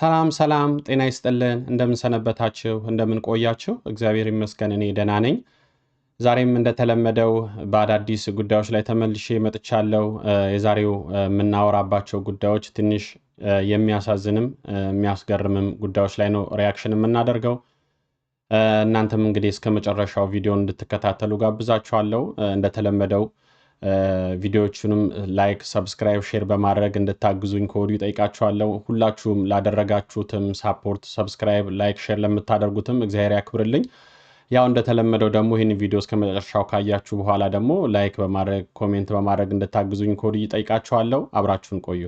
ሰላም ሰላም ጤና ይስጥልን እንደምን ሰነበታችሁ እንደምን ቆያችሁ እግዚአብሔር ይመስገን እኔ ደህና ነኝ። ዛሬም እንደተለመደው በአዳዲስ ጉዳዮች ላይ ተመልሼ መጥቻለሁ። የዛሬው የምናወራባቸው ጉዳዮች ትንሽ የሚያሳዝንም የሚያስገርምም ጉዳዮች ላይ ነው ሪያክሽን የምናደርገው። እናንተም እንግዲህ እስከ መጨረሻው ቪዲዮን እንድትከታተሉ ጋብዛችኋለሁ። እንደተለመደው ቪዲዮዎቹንም ላይክ ሰብስክራይብ ሼር በማድረግ እንድታግዙኝ ከወዲሁ ጠይቃችኋለሁ። ሁላችሁም ላደረጋችሁትም ሳፖርት ሰብስክራይብ ላይክ ሼር ለምታደርጉትም እግዚአብሔር ያክብርልኝ። ያው እንደተለመደው ደግሞ ይህን ቪዲዮ እስከ መጨረሻው ካያችሁ በኋላ ደግሞ ላይክ በማድረግ ኮሜንት በማድረግ እንድታግዙኝ ከወዲሁ ጠይቃችኋለሁ። አብራችሁን ቆዩ።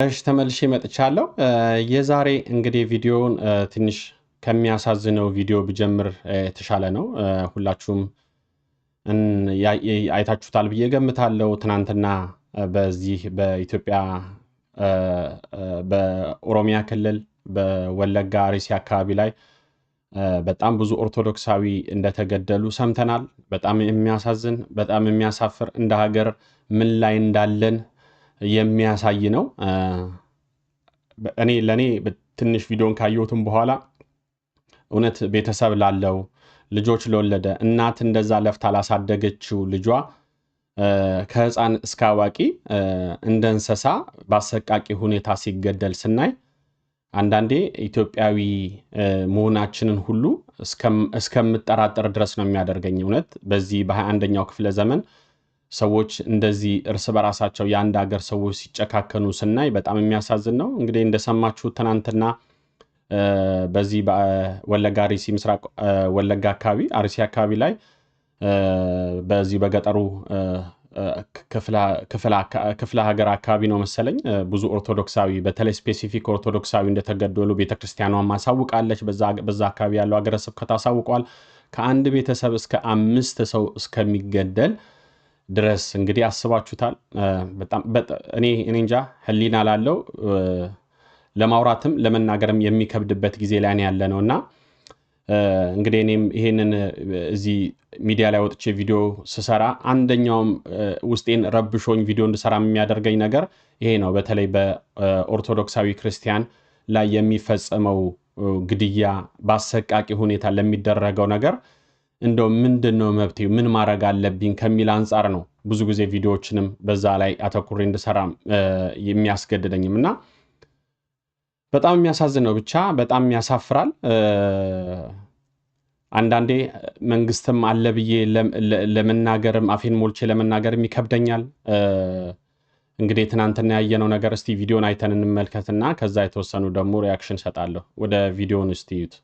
እሺ ተመልሼ መጥቻለሁ። የዛሬ እንግዲህ ቪዲዮውን ትንሽ ከሚያሳዝነው ቪዲዮ ብጀምር የተሻለ ነው። ሁላችሁም አይታችሁታል ብዬ ገምታለሁ። ትናንትና በዚህ በኢትዮጵያ በኦሮሚያ ክልል በወለጋ አርሲ አካባቢ ላይ በጣም ብዙ ኦርቶዶክሳዊ እንደተገደሉ ሰምተናል። በጣም የሚያሳዝን በጣም የሚያሳፍር እንደ ሀገር ምን ላይ እንዳለን የሚያሳይ ነው። ለኔ ትንሽ ቪዲዮን ካየሁትም በኋላ እውነት ቤተሰብ ላለው ልጆች ለወለደ እናት እንደዛ ለፍታ ላሳደገችው ልጇ ከህፃን እስከ አዋቂ እንደ እንስሳ በአሰቃቂ ሁኔታ ሲገደል ስናይ አንዳንዴ ኢትዮጵያዊ መሆናችንን ሁሉ እስከምጠራጠር ድረስ ነው የሚያደርገኝ። እውነት በዚህ በ21ኛው ክፍለ ዘመን ሰዎች እንደዚህ እርስ በራሳቸው የአንድ ሀገር ሰዎች ሲጨካከኑ ስናይ በጣም የሚያሳዝን ነው። እንግዲህ እንደሰማችሁት ትናንትና በዚህ በወለጋ አርሲ ምስራቅ ወለጋ አካባቢ አርሲ አካባቢ ላይ በዚህ በገጠሩ ክፍለ ሀገር አካባቢ ነው መሰለኝ ብዙ ኦርቶዶክሳዊ በተለይ ስፔሲፊክ ኦርቶዶክሳዊ እንደተገደሉ ቤተክርስቲያኗ ማሳውቃለች። በዛ አካባቢ ያለው ሀገረ ስብከት አሳውቋል። ከአንድ ቤተሰብ እስከ 5 ሰው እስከሚገደል ድረስ እንግዲህ አስባችሁታል። በጣም እኔ እንጃ ህሊና ላለው ለማውራትም ለመናገርም የሚከብድበት ጊዜ ላይ ያለ ነውና እንግዲህ እኔም ይሄንን እዚህ ሚዲያ ላይ ወጥቼ ቪዲዮ ስሰራ አንደኛውም ውስጤን ረብሾኝ ቪዲዮ እንድሰራ የሚያደርገኝ ነገር ይሄ ነው። በተለይ በኦርቶዶክሳዊ ክርስቲያን ላይ የሚፈጸመው ግድያ በአሰቃቂ ሁኔታ ለሚደረገው ነገር እንደው ምንድነው መብቴ ምን ማድረግ አለብኝ ከሚል አንፃር ነው ብዙ ጊዜ ቪዲዮዎችንም በዛ ላይ አተኩሬ እንድሰራ የሚያስገድደኝም እና በጣም የሚያሳዝን ነው። ብቻ በጣም ያሳፍራል። አንዳንዴ መንግስትም አለ ብዬ ለመናገርም አፌን ሞልቼ ለመናገርም ይከብደኛል። እንግዲህ ትናንትና ያየነው ነገር እስቲ ቪዲዮን አይተን እንመልከትና ከዛ የተወሰኑ ደግሞ ሪያክሽን ሰጣለሁ። ወደ ቪዲዮን እስቲ እዩት።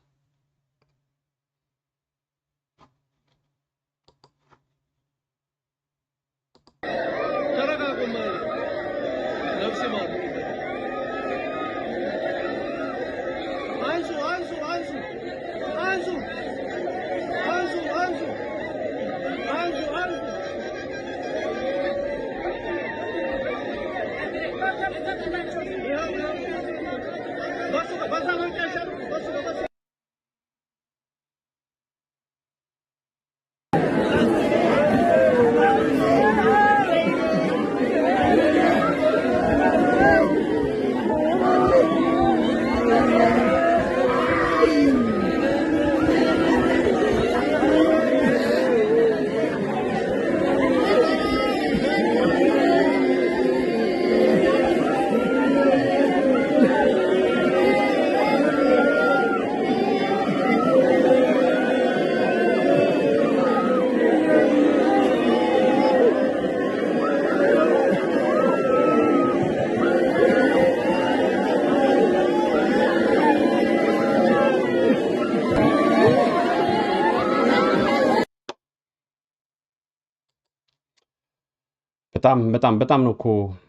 በጣም ነው እኮ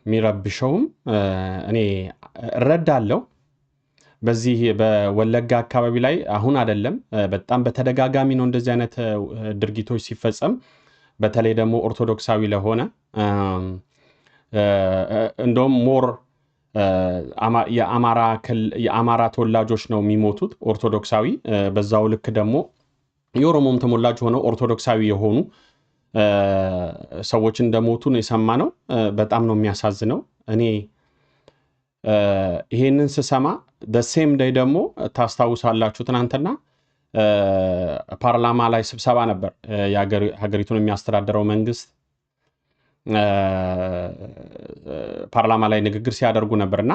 የሚረብሸውም። እኔ እረዳለሁ። በዚህ በወለጋ አካባቢ ላይ አሁን አይደለም በጣም በተደጋጋሚ ነው እንደዚህ አይነት ድርጊቶች ሲፈጸም። በተለይ ደግሞ ኦርቶዶክሳዊ ለሆነ እንደውም ሞር የአማራ ተወላጆች ነው የሚሞቱት ኦርቶዶክሳዊ። በዛው ልክ ደግሞ የኦሮሞም ተወላጅ ሆነው ኦርቶዶክሳዊ የሆኑ ሰዎች እንደሞቱ ነው የሰማነው። በጣም ነው የሚያሳዝነው። እኔ ይሄንን ስሰማ ሴም ዴይ ደግሞ ታስታውሳላችሁ ትናንትና ፓርላማ ላይ ስብሰባ ነበር። ሀገሪቱን የሚያስተዳድረው መንግስት ፓርላማ ላይ ንግግር ሲያደርጉ ነበርና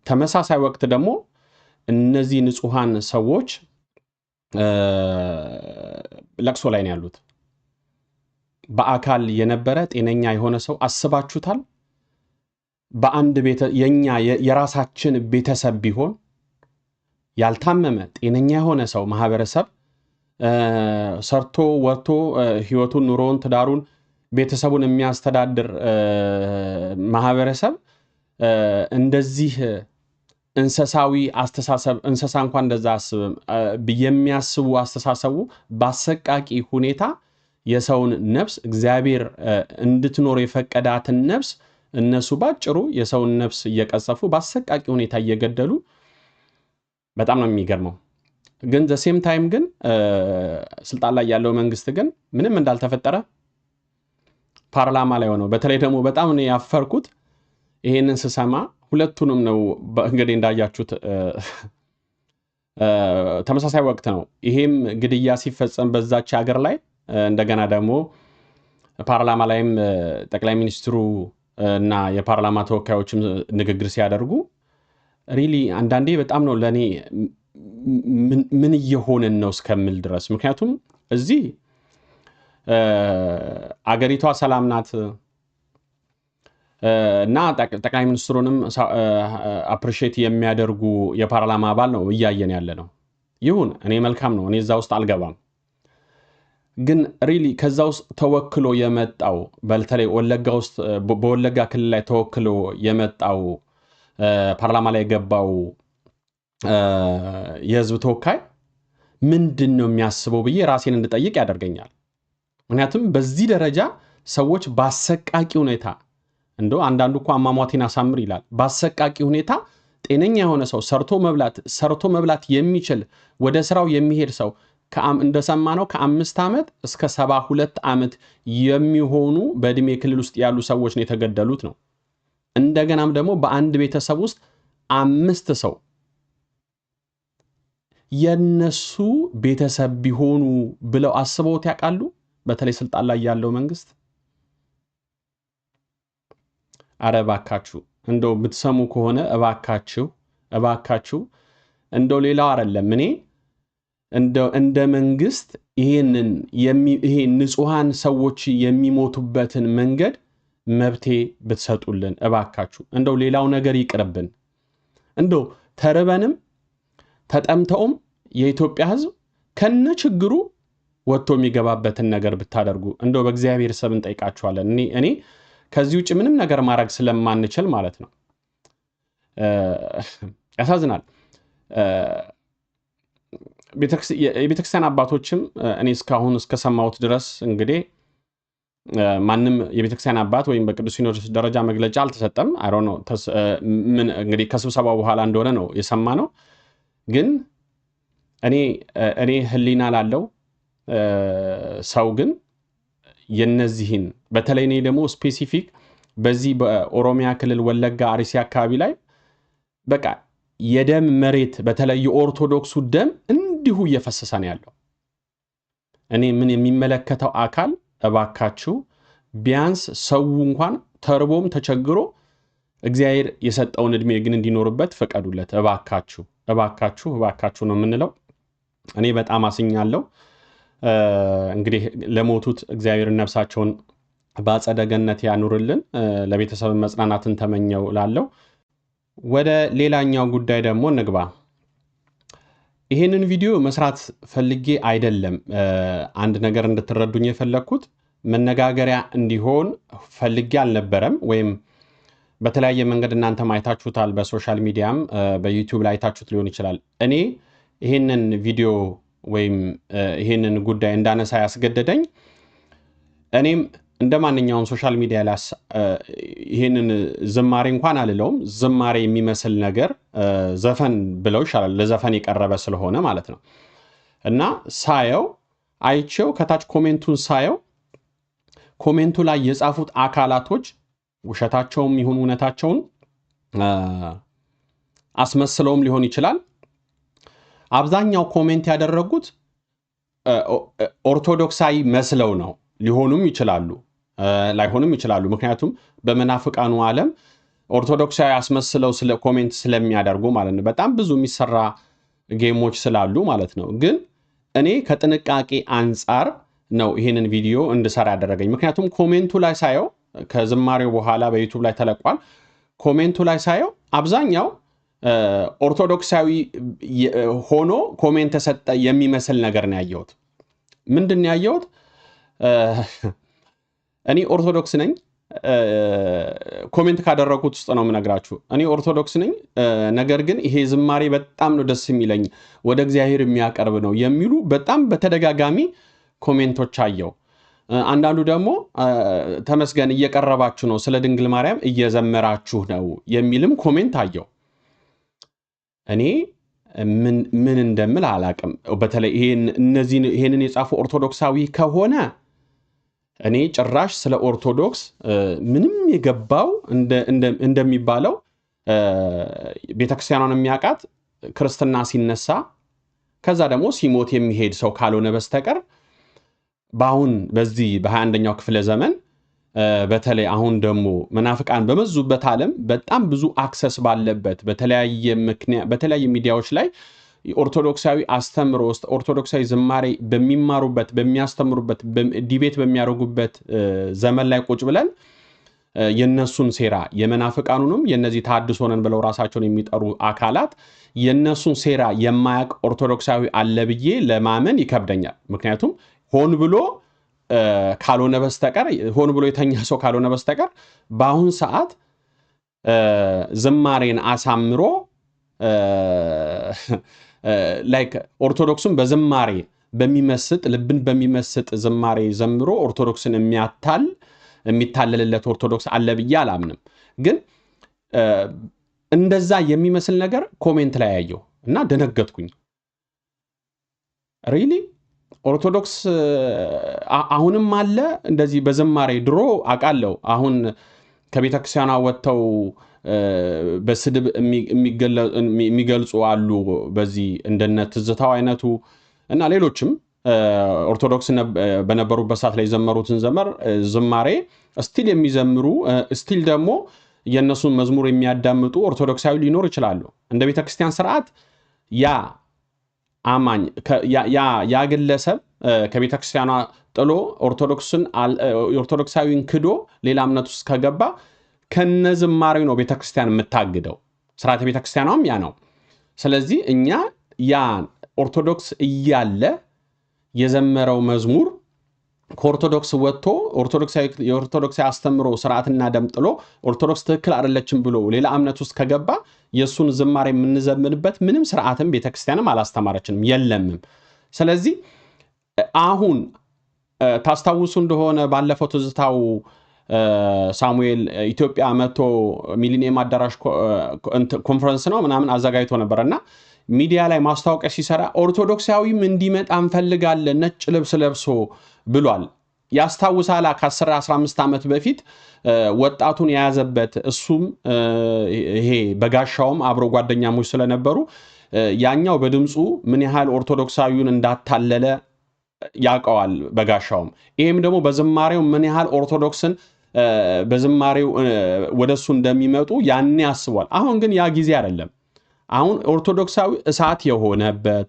ተመሳሳይ ወቅት ደግሞ እነዚህ ንጹሃን ሰዎች ለቅሶ ላይ ነው ያሉት። በአካል የነበረ ጤነኛ የሆነ ሰው አስባችሁታል? በአንድ የራሳችን ቤተሰብ ቢሆን ያልታመመ ጤነኛ የሆነ ሰው ማህበረሰብ ሰርቶ ወጥቶ ህይወቱን፣ ኑሮውን፣ ትዳሩን፣ ቤተሰቡን የሚያስተዳድር ማህበረሰብ እንደዚህ እንስሳዊ አስተሳሰብ እንስሳ እንኳን እንደዛ አስብም የሚያስቡ አስተሳሰቡ በአሰቃቂ ሁኔታ የሰውን ነፍስ እግዚአብሔር እንድትኖር የፈቀዳትን ነፍስ እነሱ ባጭሩ የሰውን ነፍስ እየቀሰፉ በአሰቃቂ ሁኔታ እየገደሉ በጣም ነው የሚገርመው። ግን ሴም ታይም ግን ስልጣን ላይ ያለው መንግስት ግን ምንም እንዳልተፈጠረ ፓርላማ ላይ ሆነው በተለይ ደግሞ በጣም ነው ያፈርኩት ይሄንን ስሰማ። ሁለቱንም ነው እንግዲህ እንዳያችሁት ተመሳሳይ ወቅት ነው። ይሄም ግድያ ሲፈጸም በዛች ሀገር ላይ እንደገና ደግሞ ፓርላማ ላይም ጠቅላይ ሚኒስትሩ እና የፓርላማ ተወካዮችም ንግግር ሲያደርጉ ሪሊ አንዳንዴ በጣም ነው ለኔ ምን እየሆነን ነው እስከምል ድረስ። ምክንያቱም እዚህ አገሪቷ ሰላም ናት እና ጠቅላይ ሚኒስትሩንም አፕሪሼት የሚያደርጉ የፓርላማ አባል ነው እያየን ያለ ነው። ይሁን እኔ መልካም ነው፣ እኔ እዛ ውስጥ አልገባም። ግን ሪሊ ከዛ ውስጥ ተወክሎ የመጣው በተለይ ወለጋ ውስጥ በወለጋ ክልል ላይ ተወክሎ የመጣው ፓርላማ ላይ የገባው የህዝብ ተወካይ ምንድን ነው የሚያስበው ብዬ ራሴን እንድጠይቅ ያደርገኛል። ምክንያቱም በዚህ ደረጃ ሰዎች በአሰቃቂ ሁኔታ እንደው አንዳንዱ እኮ አሟሟቴን አሳምር ይላል። በአሰቃቂ ሁኔታ ጤነኛ የሆነ ሰው ሰርቶ መብላት የሚችል ወደ ስራው የሚሄድ ሰው እንደሰማነው ከ5 ዓመት እስከ 72 ዓመት የሚሆኑ በእድሜ ክልል ውስጥ ያሉ ሰዎች ነው የተገደሉት ነው። እንደገናም ደግሞ በአንድ ቤተሰብ ውስጥ 5 ሰው የነሱ ቤተሰብ ቢሆኑ ብለው አስበውት ያውቃሉ? በተለይ ስልጣን ላይ ያለው መንግስት። አረ እባካችሁ እንደው ብትሰሙ ከሆነ እባካችሁ እንደው ሌላው አይደለም እኔ እንደ መንግስት ይሄ ንጹሃን ሰዎች የሚሞቱበትን መንገድ መብቴ ብትሰጡልን እባካችሁ። እንደው ሌላው ነገር ይቅርብን። እንደው ተርበንም ተጠምተውም የኢትዮጵያ ህዝብ ከነ ችግሩ ወጥቶ የሚገባበትን ነገር ብታደርጉ እንደው በእግዚአብሔር ስም እንጠይቃችኋለን። እኔ ከዚህ ውጭ ምንም ነገር ማድረግ ስለማንችል ማለት ነው። ያሳዝናል። የቤተክርስቲያን አባቶችም እኔ እስካሁን እስከሰማሁት ድረስ እንግዲህ ማንም የቤተክርስቲያን አባት ወይም በቅዱስ ሲኖዶስ ደረጃ መግለጫ አልተሰጠም። አይ ዶንት ኖ ምን እንግዲህ ከስብሰባው በኋላ እንደሆነ ነው የሰማነው። ግን እኔ ህሊና ላለው ሰው ግን የነዚህን በተለይ እኔ ደግሞ ስፔሲፊክ በዚህ በኦሮሚያ ክልል ወለጋ አርሲ አካባቢ ላይ በቃ የደም መሬት በተለይ የኦርቶዶክሱ ደም እንዲሁ እየፈሰሰ ነው ያለው። እኔ ምን የሚመለከተው አካል እባካችሁ ቢያንስ ሰው እንኳን ተርቦም ተቸግሮ እግዚአብሔር የሰጠውን እድሜ ግን እንዲኖርበት ፈቀዱለት። እባካችሁ ነው የምንለው። እኔ በጣም አስኛለሁ። እንግዲህ ለሞቱት እግዚአብሔር ነፍሳቸውን በአጸደ ገነት ያኑርልን፣ ለቤተሰብ መጽናናትን ተመኘው ላለው። ወደ ሌላኛው ጉዳይ ደግሞ እንግባ። ይሄንን ቪዲዮ መስራት ፈልጌ አይደለም። አንድ ነገር እንድትረዱኝ የፈለግኩት መነጋገሪያ እንዲሆን ፈልጌ አልነበረም። ወይም በተለያየ መንገድ እናንተ አይታችሁታል፣ በሶሻል ሚዲያም በዩቲዩብ ላይ አይታችሁት ሊሆን ይችላል። እኔ ይሄንን ቪዲዮ ወይም ይሄንን ጉዳይ እንዳነሳ ያስገደደኝ እኔም እንደማንኛውም ሶሻል ሚዲያ ላይ ይሄንን ዝማሬ እንኳን አልለውም ዝማሬ የሚመስል ነገር ዘፈን ብለው ይሻላል ለዘፈን የቀረበ ስለሆነ ማለት ነው። እና ሳየው አይቼው ከታች ኮሜንቱን ሳየው ኮሜንቱ ላይ የጻፉት አካላቶች ውሸታቸውም ይሁን እውነታቸውን አስመስለውም ሊሆን ይችላል። አብዛኛው ኮሜንት ያደረጉት ኦርቶዶክሳዊ መስለው ነው። ሊሆኑም ይችላሉ ላይሆኑም ይችላሉ። ምክንያቱም በመናፍቃኑ ዓለም ኦርቶዶክሳዊ አስመስለው ስለ ኮሜንት ስለሚያደርጉ ማለት ነው። በጣም ብዙ የሚሰራ ጌሞች ስላሉ ማለት ነው። ግን እኔ ከጥንቃቄ አንጻር ነው ይሄንን ቪዲዮ እንድሰራ ያደረገኝ። ምክንያቱም ኮሜንቱ ላይ ሳየው ከዝማሬው በኋላ በዩቲዩብ ላይ ተለቋል። ኮሜንቱ ላይ ሳየው አብዛኛው ኦርቶዶክሳዊ ሆኖ ኮሜንት ተሰጠ የሚመስል ነገር ነው ያየሁት። ምንድን ነው ያየሁት? እኔ ኦርቶዶክስ ነኝ። ኮሜንት ካደረጉት ውስጥ ነው የምነግራችሁ። እኔ ኦርቶዶክስ ነኝ፣ ነገር ግን ይሄ ዝማሬ በጣም ነው ደስ የሚለኝ፣ ወደ እግዚአብሔር የሚያቀርብ ነው የሚሉ በጣም በተደጋጋሚ ኮሜንቶች አየው። አንዳንዱ ደግሞ ተመስገን እየቀረባችሁ ነው፣ ስለ ድንግል ማርያም እየዘመራችሁ ነው የሚልም ኮሜንት አየው። እኔ ምን እንደምል አላቅም። በተለይ ይሄንን የጻፉ ኦርቶዶክሳዊ ከሆነ እኔ ጭራሽ ስለ ኦርቶዶክስ ምንም የገባው እንደሚባለው ቤተክርስቲያኗን የሚያውቃት ክርስትና ሲነሳ ከዛ ደግሞ ሲሞት የሚሄድ ሰው ካልሆነ በስተቀር በአሁን በዚህ በ21ኛው ክፍለ ዘመን በተለይ አሁን ደግሞ መናፍቃን በመዙበት ዓለም በጣም ብዙ አክሰስ ባለበት በተለያየ ሚዲያዎች ላይ ኦርቶዶክሳዊ አስተምሮ ውስጥ ኦርቶዶክሳዊ ዝማሬ በሚማሩበት በሚያስተምሩበት ዲቤት በሚያደርጉበት ዘመን ላይ ቁጭ ብለን የነሱን ሴራ የመናፍቃኑንም የነዚህ ተሐድሶ ነን ብለው ራሳቸውን የሚጠሩ አካላት የነሱን ሴራ የማያውቅ ኦርቶዶክሳዊ አለ ብዬ ለማመን ይከብደኛል። ምክንያቱም ሆን ብሎ ካልሆነ በስተቀር ሆን ብሎ የተኛ ሰው ካልሆነ በስተቀር በአሁን ሰዓት ዝማሬን አሳምሮ ላይክ ኦርቶዶክሱን በዝማሬ በሚመስጥ ልብን በሚመስጥ ዝማሬ ዘምሮ ኦርቶዶክስን የሚታለልለት ኦርቶዶክስ አለ ብዬ አላምንም። ግን እንደዛ የሚመስል ነገር ኮሜንት ላይ ያየው እና ደነገጥኩኝ። ሪሊ ኦርቶዶክስ አሁንም አለ እንደዚህ በዝማሬ? ድሮ አውቃለሁ። አሁን ከቤተክርስቲያኗ ወጥተው በስድብ የሚገልጹ አሉ። በዚህ እንደነ ትዝታው አይነቱ እና ሌሎችም ኦርቶዶክስ በነበሩበት ሰዓት ላይ የዘመሩትን ዝማሬ ስቲል የሚዘምሩ ስቲል ደግሞ የእነሱን መዝሙር የሚያዳምጡ ኦርቶዶክሳዊ ሊኖር ይችላሉ። እንደ ቤተክርስቲያን ስርዓት ያ አማኝ ያ ግለሰብ ከቤተክርስቲያኗ ጥሎ ኦርቶዶክሳዊን ክዶ ሌላ እምነት ውስጥ ከገባ ከነዝማሬው ነው ቤተክርስቲያን የምታግደው። ስርዓተ ቤተክርስቲያኗም ያ ነው። ስለዚህ እኛ ያ ኦርቶዶክስ እያለ የዘመረው መዝሙር ከኦርቶዶክስ ወጥቶ የኦርቶዶክሳዊ አስተምሮ ስርዓትና ደም ጥሎ ኦርቶዶክስ ትክክል አይደለችም ብሎ ሌላ እምነት ውስጥ ከገባ የእሱን ዝማሬ የምንዘምንበት ምንም ስርዓትም ቤተክርስቲያንም አላስተማረችንም የለምም። ስለዚህ አሁን ታስታውሱ እንደሆነ ባለፈው ትዝታው ሳሙኤል ኢትዮጵያ መጥቶ ሚሊኒየም አዳራሽ ኮንፈረንስ ነው ምናምን አዘጋጅቶ ነበርና ሚዲያ ላይ ማስታወቂያ ሲሰራ ኦርቶዶክሳዊም እንዲመጣ እንፈልጋለን ነጭ ልብስ ለብሶ ብሏል። ያስታውሳላ ከ10-15 ዓመት በፊት ወጣቱን የያዘበት እሱም ይሄ በጋሻውም አብሮ ጓደኛሞች ስለነበሩ ያኛው በድምፁ ምን ያህል ኦርቶዶክሳዊውን እንዳታለለ ያውቀዋል በጋሻውም። ይሄም ደግሞ በዝማሬው ምን ያህል ኦርቶዶክስን በዝማሬው ወደሱ እንደሚመጡ ያኔ ያስቧል። አሁን ግን ያ ጊዜ አይደለም። አሁን ኦርቶዶክሳዊ እሳት የሆነበት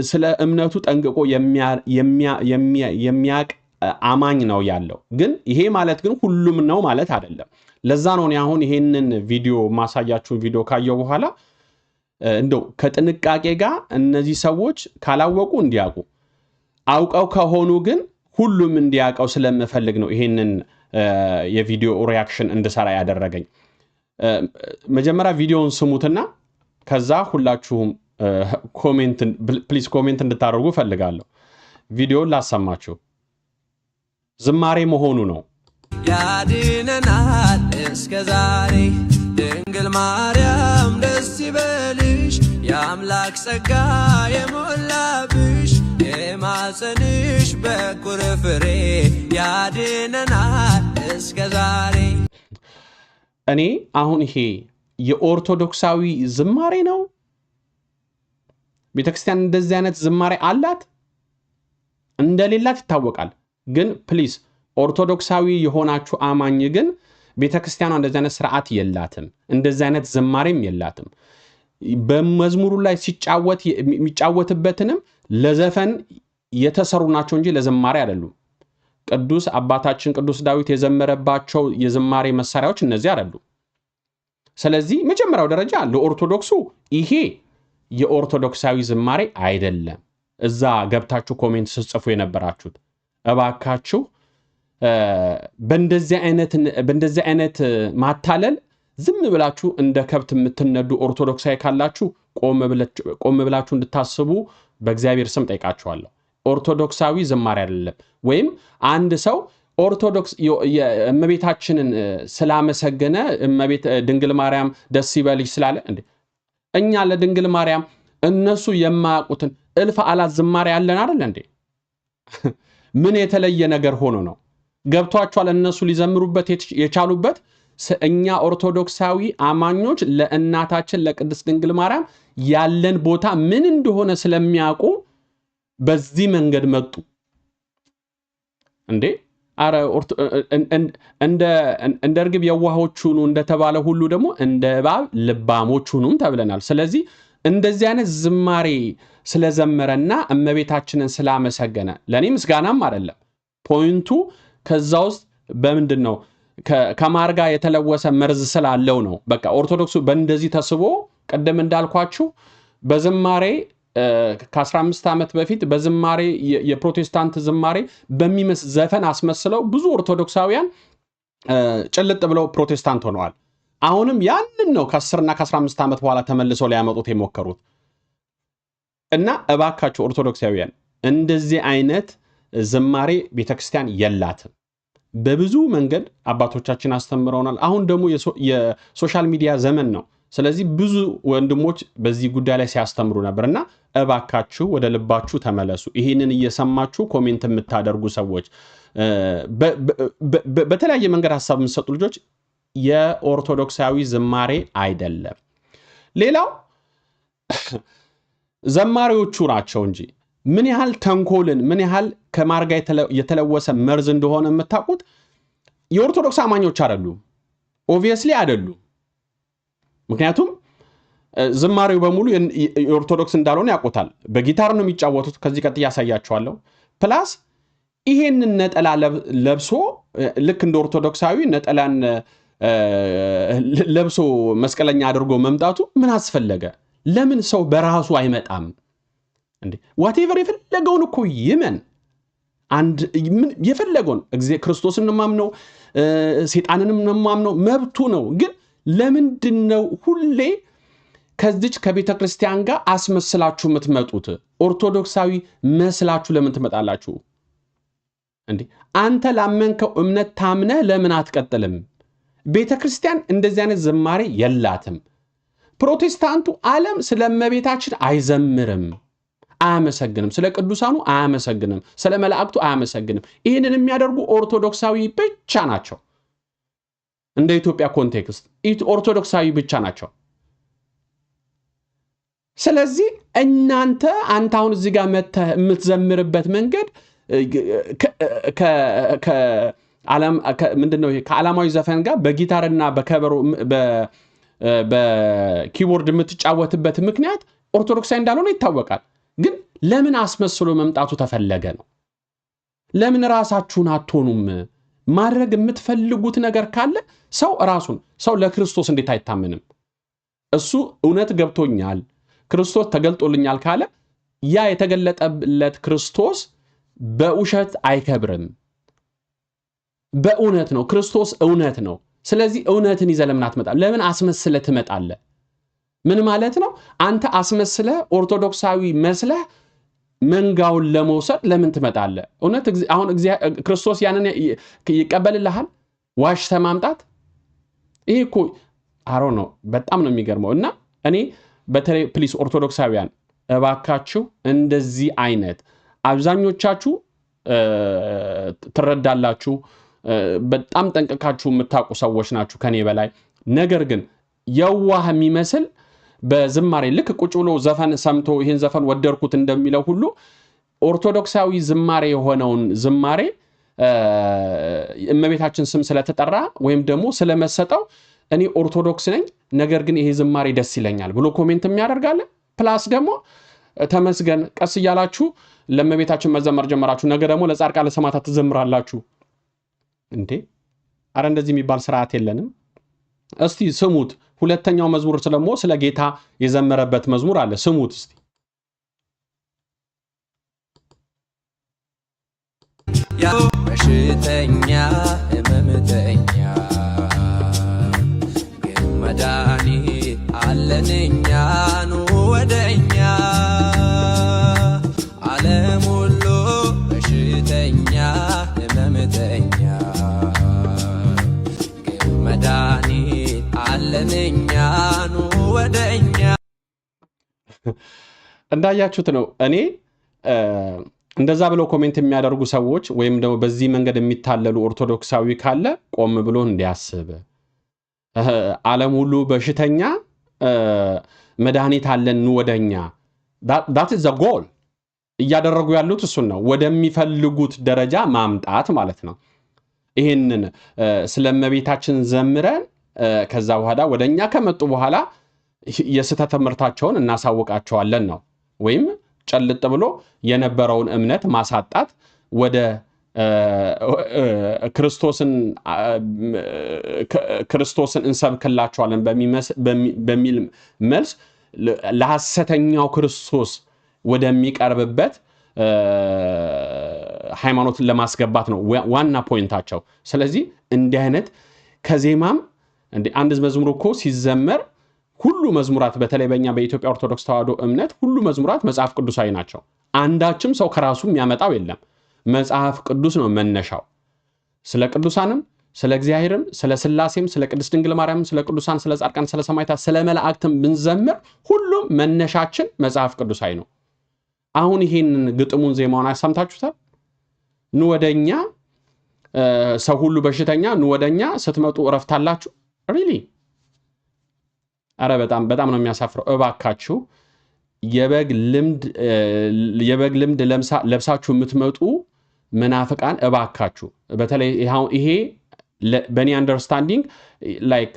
ስለ እምነቱ ጠንቅቆ የሚያቅ አማኝ ነው ያለው። ግን ይሄ ማለት ግን ሁሉም ነው ማለት አይደለም። ለዛ ነው አሁን ይሄንን ቪዲዮ ማሳያችሁን ቪዲዮ ካየው በኋላ እንደው ከጥንቃቄ ጋር እነዚህ ሰዎች ካላወቁ እንዲያውቁ አውቀው ከሆኑ ግን ሁሉም እንዲያውቀው ስለምፈልግ ነው ይሄንን የቪዲዮ ሪያክሽን እንድሰራ ያደረገኝ። መጀመሪያ ቪዲዮውን ስሙትና ከዛ ሁላችሁም ፕሊዝ ኮሜንት እንድታደርጉ ፈልጋለሁ። ቪዲዮውን ላሰማችሁ። ዝማሬ መሆኑ ነው። ያድነናል እስከ ዛሬ ድንግል ማርያም ደስ ይበልሽ የአምላክ ጸጋ የሞላብሽ የማፀንሽ በኩር ፍሬ ያድነናል እስከ ዛሬ። እኔ አሁን ይሄ የኦርቶዶክሳዊ ዝማሬ ነው? ቤተክርስቲያን እንደዚህ አይነት ዝማሬ አላት? እንደሌላት ይታወቃል። ግን ፕሊዝ ኦርቶዶክሳዊ የሆናችሁ አማኝ ግን ቤተክርስቲያኗ እንደዚህ አይነት ስርዓት የላትም፣ እንደዚህ አይነት ዝማሬም የላትም። በመዝሙሩ ላይ ሲጫወት የሚጫወትበትንም ለዘፈን የተሰሩ ናቸው እንጂ ለዝማሬ አይደሉም። ቅዱስ አባታችን ቅዱስ ዳዊት የዘመረባቸው የዝማሬ መሳሪያዎች እነዚህ አይደሉም። ስለዚህ መጀመሪያው ደረጃ ለኦርቶዶክሱ ይሄ የኦርቶዶክሳዊ ዝማሬ አይደለም። እዛ ገብታችሁ ኮሜንት ስጽፉ የነበራችሁት እባካችሁ በእንደዚህ አይነት ማታለል ዝም ብላችሁ እንደ ከብት የምትነዱ ኦርቶዶክሳዊ ካላችሁ ቆም ብላችሁ እንድታስቡ በእግዚአብሔር ስም ጠይቃችኋለሁ። ኦርቶዶክሳዊ ዝማሬ አይደለም። ወይም አንድ ሰው ኦርቶዶክስ እመቤታችንን ስላመሰገነ እመቤት ድንግል ማርያም ደስ ይበልሽ ስላለ እንዴ እኛ ለድንግል ማርያም እነሱ የማያውቁትን እልፍ አላት ዝማሬ ያለን አይደል እንዴ? ምን የተለየ ነገር ሆኖ ነው? ገብቷቸዋል። እነሱ ሊዘምሩበት የቻሉበት እኛ ኦርቶዶክሳዊ አማኞች ለእናታችን ለቅድስት ድንግል ማርያም ያለን ቦታ ምን እንደሆነ ስለሚያውቁ በዚህ መንገድ መጡ እንዴ። አረ እንደ እርግብ የዋሆች ሁኑ እንደተባለ ሁሉ ደግሞ እንደ እባብ ልባሞች ሁኑም ተብለናል። ስለዚህ እንደዚህ አይነት ዝማሬ ስለዘመረና እመቤታችንን ስላመሰገነ ለኔ ምስጋናም አይደለም ፖይንቱ። ከዛ ውስጥ በምንድን ነው ከማር ጋር የተለወሰ መርዝ ስላለው ነው። በቃ ኦርቶዶክሱ በእንደዚህ ተስቦ ቀደም እንዳልኳችሁ በዝማሬ ከ15 ዓመት በፊት በዝማሬ የፕሮቴስታንት ዝማሬ በሚመስ ዘፈን አስመስለው ብዙ ኦርቶዶክሳውያን ጭልጥ ብለው ፕሮቴስታንት ሆነዋል። አሁንም ያንን ነው ከ10 እና ከ15 ዓመት በኋላ ተመልሰው ሊያመጡት የሞከሩት። እና እባካችሁ ኦርቶዶክሳውያን እንደዚህ አይነት ዝማሬ ቤተክርስቲያን የላትም። በብዙ መንገድ አባቶቻችን አስተምረውናል። አሁን ደግሞ የሶሻል ሚዲያ ዘመን ነው። ስለዚህ ብዙ ወንድሞች በዚህ ጉዳይ ላይ ሲያስተምሩ ነበርና እባካችሁ ወደ ልባችሁ ተመለሱ። ይህንን እየሰማችሁ ኮሜንት የምታደርጉ ሰዎች፣ በተለያየ መንገድ ሀሳብ የምትሰጡ ልጆች የኦርቶዶክሳዊ ዝማሬ አይደለም። ሌላው ዘማሪዎቹ ናቸው እንጂ ምን ያህል ተንኮልን ምን ያህል ከማርጋ የተለወሰ መርዝ እንደሆነ የምታውቁት የኦርቶዶክስ አማኞች አይደሉም። ኦብቪየስሊ አይደሉም። ምክንያቱም ዝማሬው በሙሉ የኦርቶዶክስ እንዳልሆነ ያውቁታል። በጊታር ነው የሚጫወቱት። ከዚህ ቀጥ ያሳያቸዋለሁ። ፕላስ ይሄንን ነጠላ ለብሶ ልክ እንደ ኦርቶዶክሳዊ ነጠላን ለብሶ መስቀለኛ አድርጎ መምጣቱ ምን አስፈለገ? ለምን ሰው በራሱ አይመጣም እንዴ? ዋቴቨር የፈለገውን እኮ ይመን አንድ የፈለገውን ክርስቶስን ማምነው ሰይጣንንም ማምነው መብቱ ነው። ግን ለምንድነው ሁሌ ከዚች ከቤተ ክርስቲያን ጋር አስመስላችሁ የምትመጡት? ኦርቶዶክሳዊ መስላችሁ ለምን ትመጣላችሁ እንዴ? አንተ ላመንከው እምነት ታምነህ ለምን አትቀጥልም? ቤተ ክርስቲያን እንደዚህ አይነት ዝማሬ የላትም። ፕሮቴስታንቱ ዓለም ስለ እመቤታችን አይዘምርም፣ አያመሰግንም። ስለ ቅዱሳኑ አያመሰግንም፣ ስለ መላእክቱ አያመሰግንም። ይህንን የሚያደርጉ ኦርቶዶክሳዊ ብቻ ናቸው። እንደ ኢትዮጵያ ኮንቴክስት ኦርቶዶክሳዊ ብቻ ናቸው። ስለዚህ አንተ አሁን እዚህ ጋር መተህ የምትዘምርበት መንገድ ምንድነው? ከዓለማዊ ዘፈን ጋር በጊታርና በከበሮ በኪቦርድ የምትጫወትበት ምክንያት ኦርቶዶክሳዊ እንዳልሆነ ይታወቃል። ግን ለምን አስመስሎ መምጣቱ ተፈለገ ነው? ለምን ራሳችሁን አትሆኑም? ማድረግ የምትፈልጉት ነገር ካለ ሰው ለክርስቶስ እንዴት አይታመንም? እሱ እውነት ገብቶኛል ክርስቶስ ተገልጦልኛል ካለ ያ የተገለጠለት ክርስቶስ በውሸት አይከብርም። በእውነት ነው። ክርስቶስ እውነት ነው። ስለዚህ እውነትን ይዘህ ለምን አትመጣም? ለምን አስመስለህ ትመጣለህ? ምን ማለት ነው? አንተ አስመስለህ ኦርቶዶክሳዊ መስለህ መንጋውን ለመውሰድ ለምን ትመጣለህ? እውነት አሁን ክርስቶስ ያንን ይቀበልልሃል? ዋሽተህ ማምጣት ይሄ እኮ አሮ ነው። በጣም ነው የሚገርመው። እና እኔ በተለይ ፕሊስ ኦርቶዶክሳውያን እባካችሁ እንደዚህ አይነት አብዛኞቻችሁ ትረዳላችሁ፣ በጣም ጠንቀቃችሁ የምታውቁ ሰዎች ናችሁ ከኔ በላይ። ነገር ግን የዋህ የሚመስል በዝማሬ ልክ ቁጭ ብሎ ዘፈን ሰምቶ ይህን ዘፈን ወደድኩት እንደሚለው ሁሉ ኦርቶዶክሳዊ ዝማሬ የሆነውን ዝማሬ እመቤታችን ስም ስለተጠራ ወይም ደግሞ ስለመሰጠው እኔ ኦርቶዶክስ ነኝ ነገር ግን ይሄ ዝማሬ ደስ ይለኛል ብሎ ኮሜንት የሚያደርጋለ። ፕላስ ደግሞ ተመስገን ቀስ እያላችሁ ለእመቤታችን መዘመር ጀመራችሁ፣ ነገ ደግሞ ለጻድቃን ለሰማዕታት ትዘምራላችሁ እንዴ! አረ እንደዚህ የሚባል ስርዓት የለንም። እስቲ ስሙት። ሁለተኛው መዝሙር ስለሞ ስለ ጌታ የዘመረበት መዝሙር አለ። ስሙት እስቲ። ያው በሽተኛ ህመምተኛ ግን መድኃኒት አለንኛ ኑ ወደኛ ዓለም ሁሉ በሽተኛ ህመምተኛ ግን መድኃኒት አለንኛ ኑ ወደኛ። እንዳያችሁት ነው። እኔ እንደዛ ብለው ኮሜንት የሚያደርጉ ሰዎች ወይም ደግሞ በዚህ መንገድ የሚታለሉ ኦርቶዶክሳዊ ካለ ቆም ብሎ እንዲያስብ፣ ዓለም ሁሉ በሽተኛ መድኃኒት አለን ወደኛ። that is the goal። እያደረጉ ያሉት እሱን ነው፣ ወደሚፈልጉት ደረጃ ማምጣት ማለት ነው። ይህንን ስለእመቤታችን ዘምረን ከዛ በኋላ ወደኛ ከመጡ በኋላ የስህተት ትምህርታቸውን እናሳውቃቸዋለን ነው። ወይም ጨልጥ ብሎ የነበረውን እምነት ማሳጣት ወደ ክርስቶስን እንሰብክላቸዋለን በሚል መልስ ለሐሰተኛው ክርስቶስ ወደሚቀርብበት ሃይማኖትን ለማስገባት ነው ዋና ፖይንታቸው። ስለዚህ እንዲህ አይነት ከዜማም አንድ መዝሙር እኮ ሲዘመር ሁሉ መዝሙራት በተለይ በእኛ በኢትዮጵያ ኦርቶዶክስ ተዋሕዶ እምነት ሁሉ መዝሙራት መጽሐፍ ቅዱሳዊ ናቸው። አንዳችም ሰው ከራሱ የሚያመጣው የለም። መጽሐፍ ቅዱስ ነው መነሻው። ስለ ቅዱሳንም ስለ እግዚአብሔርም ስለ ሥላሴም ስለ ቅድስት ድንግል ማርያምም ስለ ቅዱሳን ስለ ጻድቃን ስለ ሰማዕታት ስለ መላእክትም ብንዘምር ሁሉም መነሻችን መጽሐፍ ቅዱሳዊ ነው። አሁን ይሄንን ግጥሙን ዜማውን አሰምታችሁታል። ኑ ወደኛ ሰው ሁሉ በሽተኛ ኑ ወደኛ ስትመጡ እረፍታላችሁ። ሪሊ አረ በጣም ነው የሚያሳፍረው። እባካችሁ የበግ ልምድ ለብሳችሁ የምትመጡ መናፍቃን እባካችሁ፣ በተለይ ይሄ በእኔ አንደርስታንዲንግ ላይክ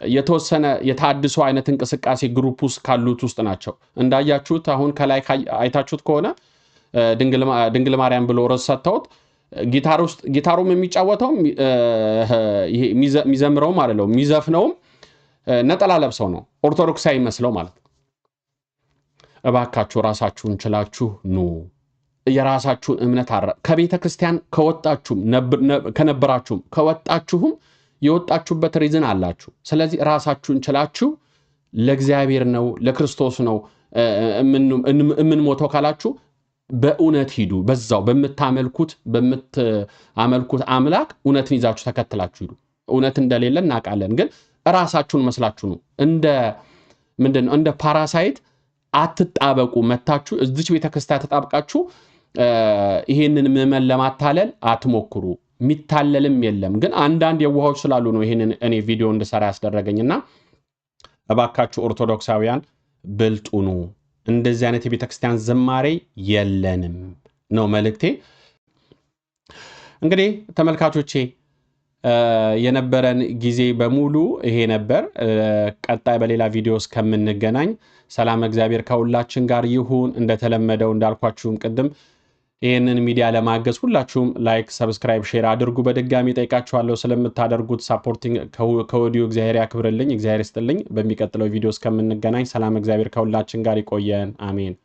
የተወሰነ የታድሶ አይነት እንቅስቃሴ ግሩፕ ውስጥ ካሉት ውስጥ ናቸው። እንዳያችሁት አሁን ከላይ አይታችሁት ከሆነ ድንግል ማርያም ብሎ ርዕስ ሰጥተውት ጊታሩም የሚጫወተውም የሚዘምረውም አይደለም የሚዘፍነውም ነጠላ ለብሰው ነው ኦርቶዶክሳዊ መስለው ማለት ነው። እባካችሁ ራሳችሁን ችላችሁ ኑ። የራሳችሁን እምነት ከቤተ ክርስቲያን ከወጣችሁም ከነበራችሁም ከወጣችሁም የወጣችሁበት ሪዝን አላችሁ። ስለዚህ ራሳችሁን ችላችሁ ለእግዚአብሔር ነው ለክርስቶስ ነው የምንሞተው ካላችሁ በእውነት ሂዱ። በዛው በምታመልኩት አምላክ እውነትን ይዛችሁ ተከትላችሁ ሂዱ። እውነት እንደሌለ እናውቃለን፣ ግን ራሳችሁን መስላችሁ ነው። እንደ ፓራሳይት አትጣበቁ። መታችሁ እዚች ቤተክርስቲያን ተጣብቃችሁ ይሄንን ምዕመን ለማታለል አትሞክሩ። የሚታለልም የለም። ግን አንዳንድ የዋሆች ስላሉ ነው ይሄንን እኔ ቪዲዮ እንድሰራ ያስደረገኝና እባካችሁ ኦርቶዶክሳውያን ብልጡኑ። እንደዚህ አይነት የቤተክርስቲያን ዝማሬ የለንም ነው መልእክቴ። እንግዲህ ተመልካቾቼ የነበረን ጊዜ በሙሉ ይሄ ነበር። ቀጣይ በሌላ ቪዲዮ እስከምንገናኝ ሰላም እግዚአብሔር ከሁላችን ጋር ይሁን። እንደተለመደው እንዳልኳችሁም ቅድም ይህንን ሚዲያ ለማገዝ ሁላችሁም ላይክ፣ ሰብስክራይብ፣ ሼር አድርጉ። በድጋሚ ጠይቃችኋለሁ ስለምታደርጉት ሳፖርቲንግ ከወዲሁ እግዚአብሔር ያክብርልኝ፣ እግዚአብሔር ይስጥልኝ። በሚቀጥለው ቪዲዮ እስከምንገናኝ ሰላም እግዚአብሔር ከሁላችን ጋር ይቆየን። አሜን።